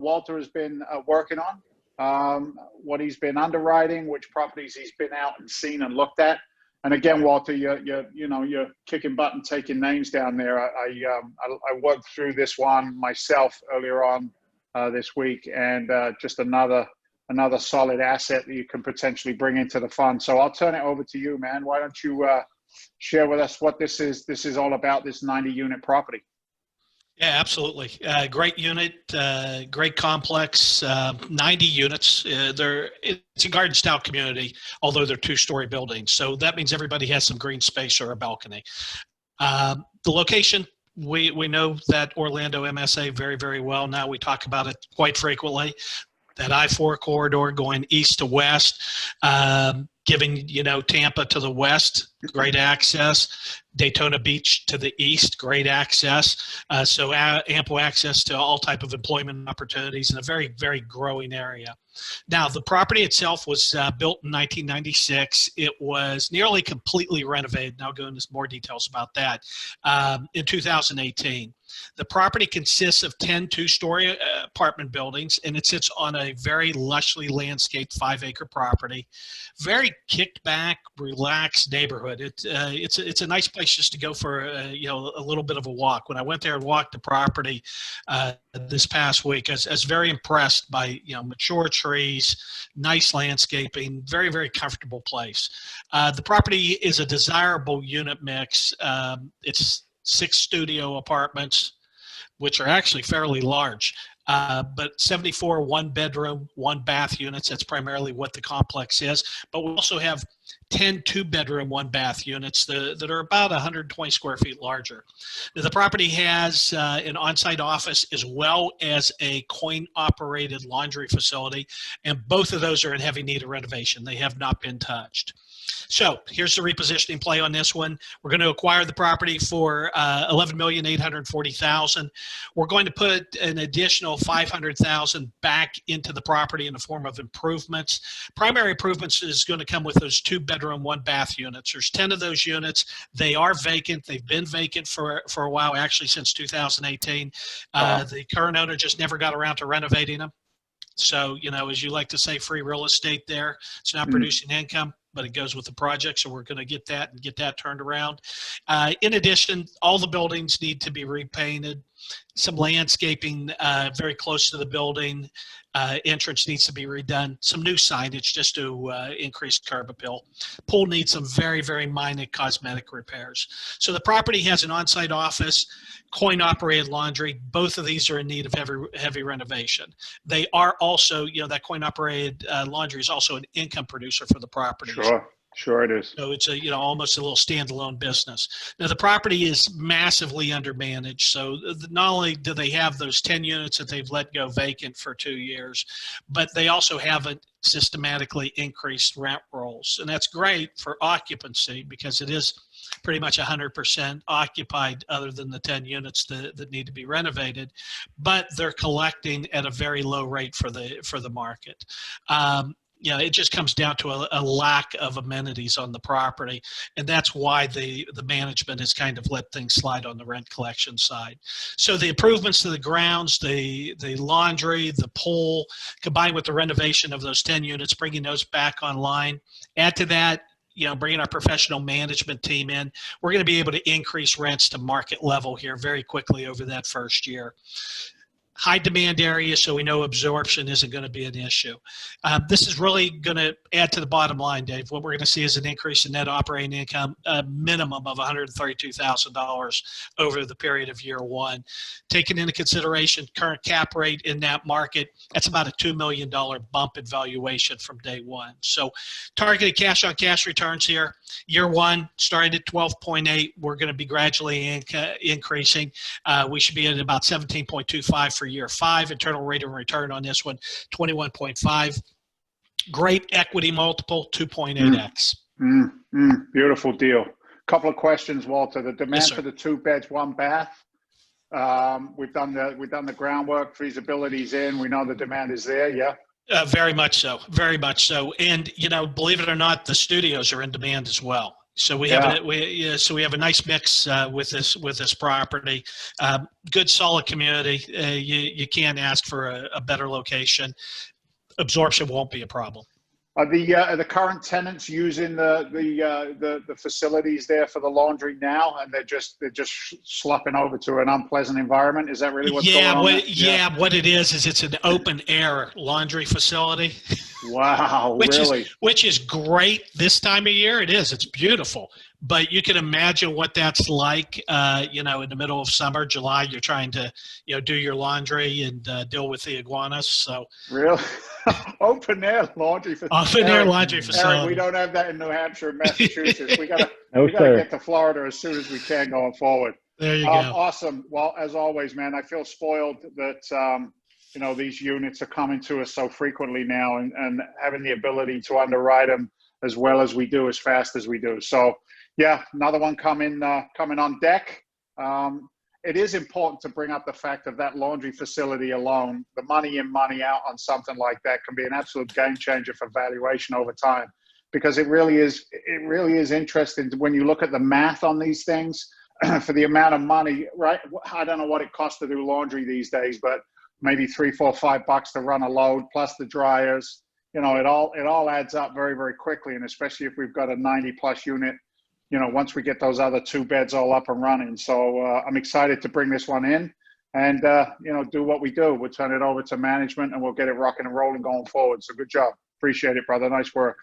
Walter has been working on, what he's been underwriting, which properties he's been out and seen and looked at. And again, Walter, you're kicking butt and taking names down there. I worked through this one myself earlier on this week, and just another solid asset that you can potentially bring into the fund. So I'll turn it over to you, man. Why don't you share with us what this is all about, this 90-unit property? Yeah, absolutely. Great unit, great complex, 90 units. It's a garden style community, although they're 2-story buildings. So that means everybody has some green space or a balcony. The location, we know that Orlando MSA very, very well. Now we talk about it quite frequently. That I-4 corridor going east to west, giving, Tampa to the west, great access. Daytona Beach to the east, great access. So ample access to all type of employment opportunities in a very, very growing area. Now, the property itself was built in 1996. It was nearly completely renovated. And I'll go into more details about that in 2018. The property consists of 10 2-story apartment buildings, and it sits on a very lushly landscaped 5-acre property. Very kicked back, relaxed neighborhood. It's a nice place just to go for a little bit of a walk. When I went there and walked the property this past week, I was very impressed by mature trees, nice landscaping, very, very comfortable place. The property is a desirable unit mix. It's 6 studio apartments, which are actually fairly large, but 74 1-bedroom, 1-bath units. That's primarily what the complex is. But we also have 10 2-bedroom, 1-bath units that are about 120 square feet larger. Now, the property has an on-site office as well as a coin-operated laundry facility, and both of those are in heavy need of renovation. They have not been touched. So here's the repositioning play on this one. We're going to acquire the property for $11,840,000. We're going to put an additional $500,000 back into the property in the form of improvements. Primary improvements is going to come with those 2-bedroom, 1-bath units. There's 10 of those units. They are vacant. They've been vacant for a while, actually since 2018. The current owner just never got around to renovating them. So, as you like to say, free real estate there. It's not producing income, but it goes with the project. So we're going to get that turned around. In addition, all the buildings need to be repainted. Some landscaping very close to the building. Entrance needs to be redone. Some new signage just to increase curb appeal. Pool needs some very, very minor cosmetic repairs. So the property has an on-site office, coin-operated laundry. Both of these are in need of heavy renovation. They are also, that coin-operated laundry is also an income producer for the property. Sure it is. So it's almost a little standalone business. Now the property is massively undermanaged. So not only do they have those 10 units that they've let go vacant for 2 years, but they also haven't systematically increased rent rolls. And that's great for occupancy because it is pretty much 100% occupied other than the 10 units that need to be renovated, but they're collecting at a very low rate for the market. It just comes down to a lack of amenities on the property, and that's why the management has kind of let things slide on the rent collection side. So the improvements to the grounds, the laundry, the pool, combined with the renovation of those 10 units, bringing those back online, add to that, bringing our professional management team in, we're going to be able to increase rents to market level here very quickly over that first year. High demand area, so we know absorption isn't going to be an issue. This is really going to add to the bottom line, Dave. What we're going to see is an increase in net operating income, a minimum of $132,000 over the period of year one. Taking into consideration current cap rate in that market, that's about a $2 million bump in valuation from day one. So targeted cash on cash returns here. Year one, starting at 12.8, we're going to be gradually increasing. We should be at about 17.25 for year 5. Internal rate of return on this one, 21.5. Great equity multiple, 2.8x. Beautiful deal. Couple of questions, Walter. The demand Yes, for the 2 beds, 1 bath. We've done the groundwork. Feasibility's in. We know the demand is there. Yeah. Very much so. Very much so. And, believe it or not, the studios are in demand as well. So we Yeah. have we have a nice mix with this property. Good solid community. You can't ask for a better location. Absorption won't be a problem. Are the current tenants using the facilities there for the laundry now, and they're just slopping over to an unpleasant environment? Is that really what's going on? What it is it's an open air laundry facility. Wow, really? Which is great this time of year. It is. It's beautiful. But you can imagine what that's like, in the middle of summer, July, you're trying to, do your laundry and deal with the iguanas. So really, open air laundry facility. Open air laundry facility. Eric, we don't have that in New Hampshire and Massachusetts. We gotta get to Florida as soon as we can going forward. There you go. Awesome. Well, as always, man, I feel spoiled that these units are coming to us so frequently now, and having the ability to underwrite them as well as we do, as fast as we do. So, yeah, another one coming on deck. It is important to bring up the fact of that laundry facility alone. The money in, money out on something like that can be an absolute game changer for valuation over time, because it really is interesting when you look at the math on these things for the amount of money, right? I don't know what it costs to do laundry these days, but maybe $3, $4, $5 to run a load plus the dryers. It all adds up very, very quickly, and especially if we've got a 90+ unit. Once we get those other 2 beds all up and running. So I'm excited to bring this one in and, do what we do. We'll turn it over to management and we'll get it rocking and rolling going forward. So good job. Appreciate it, brother. Nice work.